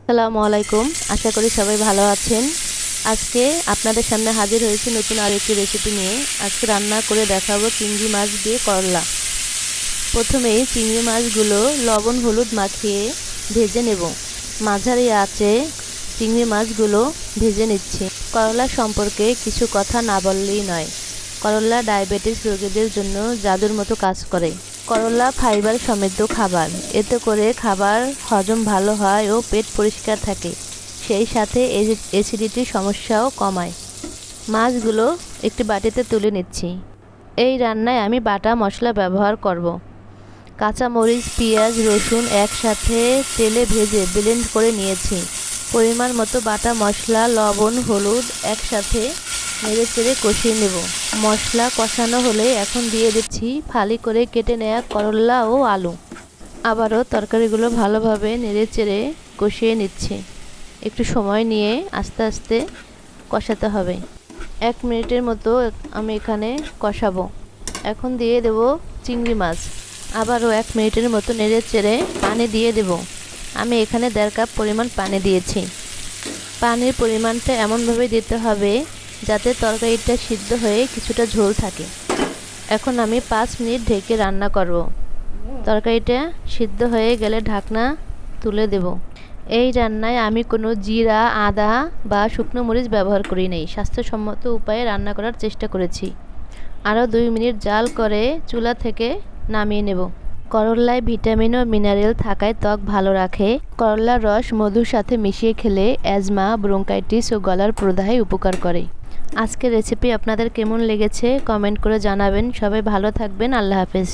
আসসালামু আলাইকুম। আশা করি সবাই ভালো আছেন। আজকে আপনাদের সামনে হাজির হয়েছি নতুন আরেকটি রেসিপি নিয়ে। আজকে রান্না করে দেখাবো চিংড়ি মাছ দিয়ে করলা। প্রথমেই চিংড়ি মাছগুলো লবণ হলুদ মাখিয়ে ভেজে নেব। মাঝারি আঁচে চিংড়ি মাছগুলো ভেজে নিচ্ছি। করলা সম্পর্কে কিছু কথা না বললেই নয়। করলা ডায়াবেটিস রোগীদের জন্য জাদুর মতো কাজ করে। করলা ফাইবার সমৃদ্ধ খাবার। এতে করে খাবার হজম ভালো হয় ও পেট পরিষ্কার থাকে। সেই সাথে অ্যাসিডিটির সমস্যাও কমায়। মাছগুলো একটি বাটিতে তুলে নিচ্ছি। এই রান্নায় আমি বাটা মশলা ব্যবহার করব। কাঁচামরিচ পেঁয়াজ রসুন একসাথে তেলে ভেজে ব্লেন্ড করে নিয়েছি। পরিমাণ মতো বাটা মশলা লবণ হলুদ একসাথে নেড়েচেড়ে কষিয়ে নেব। মশলা কষানো হলে এখন দিয়ে দিচ্ছি ফালি করে কেটে নেওয়া করলা ও আলু। আবারও তরকারিগুলো ভালোভাবে নেড়েচেড়ে কষিয়ে নিচ্ছি। একটু সময় নিয়ে আস্তে আস্তে কষাতে হবে। 1 মিনিটের মতো আমি এখানে কষাবো। এখন দিয়ে দেব চিংড়ি মাছ। আবারও 1 মিনিটের মতো নেড়েচেড়ে পানি দিয়ে দেব। আমি এখানে 1.5 কাপ পরিমাণ পানি দিয়েছি। পানির পরিমাণটা এমনভাবে দিতে হবে যাতে তরকারিটা সিদ্ধ হয়ে কিছুটা ঝোল থাকে। এখন আমি 5 মিনিট ঢেকে রান্না করব। তরকারিটা সিদ্ধ হয়ে গেলে ঢাকনা তুলে দেব। এই রান্নায় আমি কোনো জিরা আদা বা শুকনো মরিচ ব্যবহার করি নাই। স্বাস্থ্যসম্মত উপায়ে রান্না করার চেষ্টা করেছি। আরও 2 মিনিট জাল করে চুলা থেকে নামিয়ে নেব। করল্লায় ভিটামিন ও মিনারেল থাকায় ত্বক ভালো রাখে। করল্লার রস মধুর সাথে মিশিয়ে খেলে অ্যাজমা ব্রঙ্কাইটিস ও গলার প্রদাহে উপকার করে। আজকের রেসিপি আপনাদের কেমন লেগেছে কমেন্ট করে জানাবেন। সবাই ভালো থাকবেন। আল্লাহ হাফেজ।